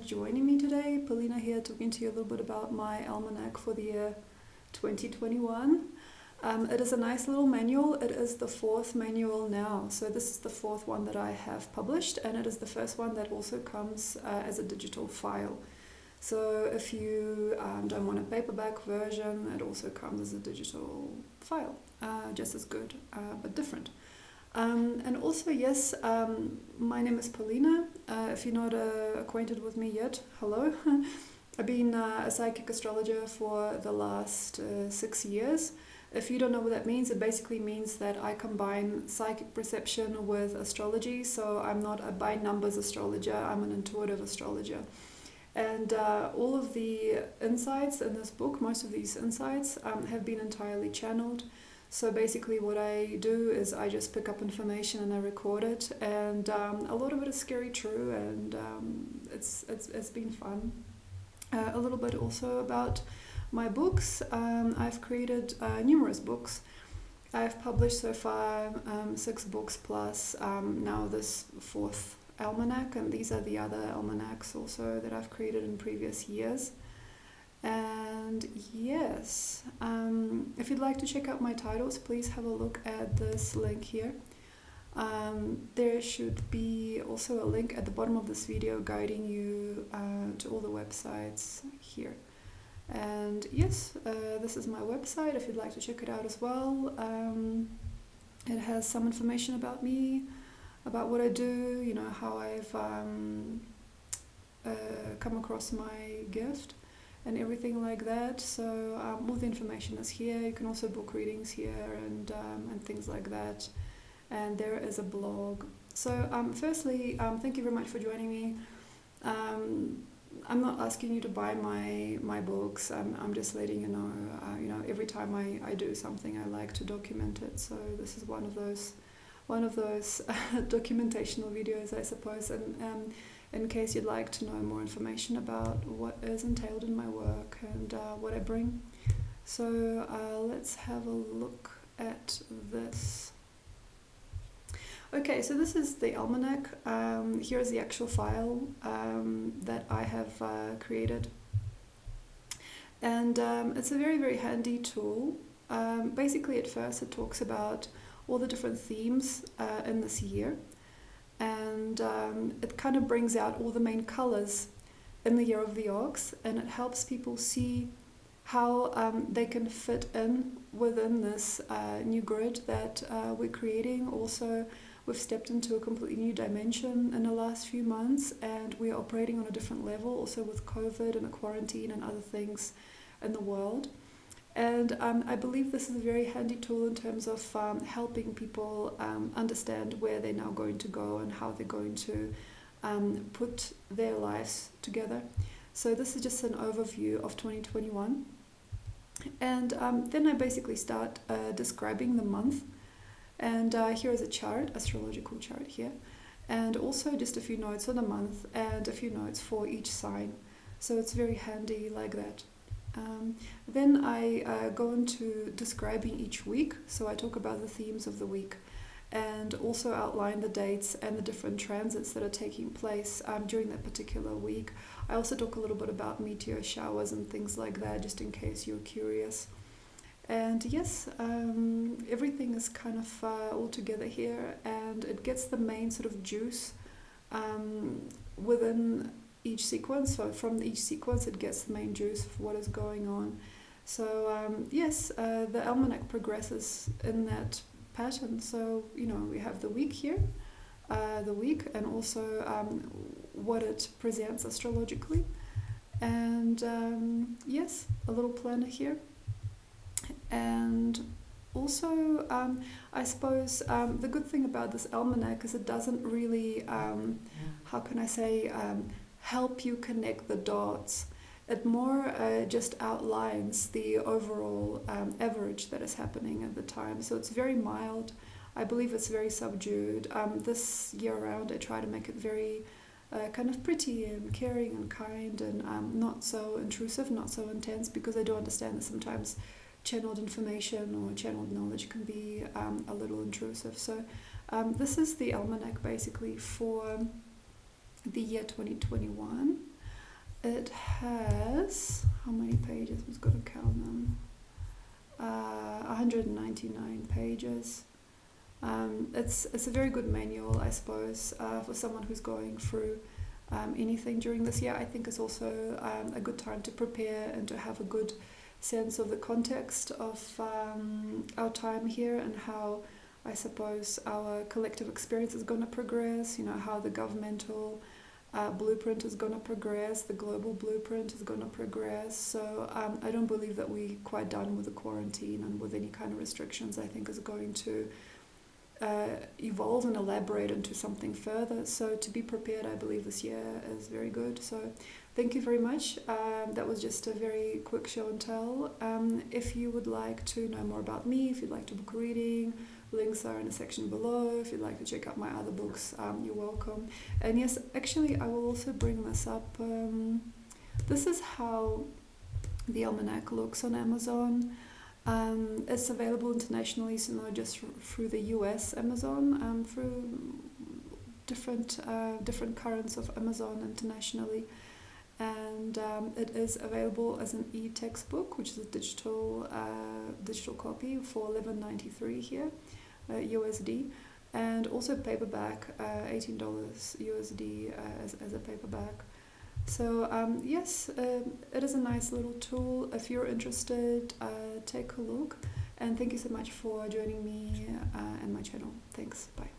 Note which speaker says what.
Speaker 1: joining me today. Polina here, talking to you a little bit about my almanac for the year 2021. It is a nice little manual. It is the fourth manual now. So this is the fourth one that I have published, and it is the first one that also comes as a digital file. So if you don't want a paperback version, it also comes as a digital file, just as good, but different. And also, yes, my name is Polina. If you're not acquainted with me yet, hello. I've been a psychic astrologer for the last 6 years. If you don't know what that means, it basically means that I combine psychic perception with astrology. So I'm not a by numbers astrologer, I'm an intuitive astrologer. And all of the insights in this book, most of these insights have been entirely channeled. So basically what I do is I just pick up information and I record it, and a lot of it is scary true, and it's been fun. A little bit also about my books. I've created numerous books. I've published so far 6 books plus now this 4th almanac, and these are the other almanacs also that I've created in previous years. And yes, if you'd like to check out my titles, please have a look at this link here. There should be also a link at the bottom of this video guiding you to all the websites here. And yes, this is my website if you'd like to check it out as well. It has some information about me, about what I do, you know, how I've come across my gift and everything like that. So all the information is here. You can also book readings here and things like that. And there is a blog. So firstly, thank you very much for joining me. I'm not asking you to buy my books. I'm just letting you know. You know, every time I do something, I like to document it. So this is one of those documentational videos, I suppose. And in case you'd like to know more information about what is entailed in my work and what I bring. So let's have a look at this. Okay, so this is the almanac. Here is the actual file that I have created. And it's a very, very handy tool. Basically, at first, it talks about all the different themes in this year. And it kind of brings out all the main colors in the year of the ox, and it helps people see how they can fit in within this new grid that we're creating. Also, we've stepped into a completely new dimension in the last few months, and we're operating on a different level, also with COVID and the quarantine and other things in the world. And I believe this is a very handy tool in terms of helping people understand where they're now going to go and how they're going to put their lives together. So this is just an overview of 2021. And then I basically start describing the month. And here is a chart, astrological chart here. And also just a few notes on the month and a few notes for each sign. So it's very handy like that. Then I go into describing each week, so I talk about the themes of the week and also outline the dates and the different transits that are taking place during that particular week. I also talk a little bit about meteor showers and things like that, just in case you're curious. And yes, everything is kind of all together here, and it gets the main sort of juice within each sequence. So from each sequence it gets the main juice of what is going on. So yes, the almanac progresses in that pattern. So, you know, we have the week here, and also what it presents astrologically, and yes, a little planner here. And also I suppose the good thing about this almanac is it doesn't really how can I say help you connect the dots. It more just outlines the overall average that is happening at the time. So it's very mild. I believe it's very subdued. This year round I try to make it very kind of pretty and caring and kind, and not so intrusive, not so intense, because I do understand that sometimes channeled information or channeled knowledge can be a little intrusive. So this is the almanac basically for the year 2021. It has, how many pages? Who's got to count them? 199 pages. It's a very good manual, I suppose, for someone who's going through anything during this year. I think it's also a good time to prepare and to have a good sense of the context of our time here and how, I suppose, our collective experience is going to progress, how the governmental blueprint is going to progress, the global blueprint is going to progress. So I don't believe that we're quite done with the quarantine and with any kind of restrictions. I think is going to evolve and elaborate into something further. So to be prepared, I believe this year is very good. So thank you very much. That was just a very quick show and tell. If you would like to know more about me, if you'd like to book a reading, links are in the section below. If you'd like to check out my other books, you're welcome. And yes, actually, I will also bring this up. This is how the Almanac looks on Amazon. It's available internationally, so not just through the US Amazon, through different currents of Amazon internationally. And it is available as an e-textbook, which is a digital copy for $11.93 here, USD, and also paperback, $18 USD as a paperback. So yes, it is a nice little tool. If you're interested, take a look. And thank you so much for joining me and my channel. Thanks. Bye.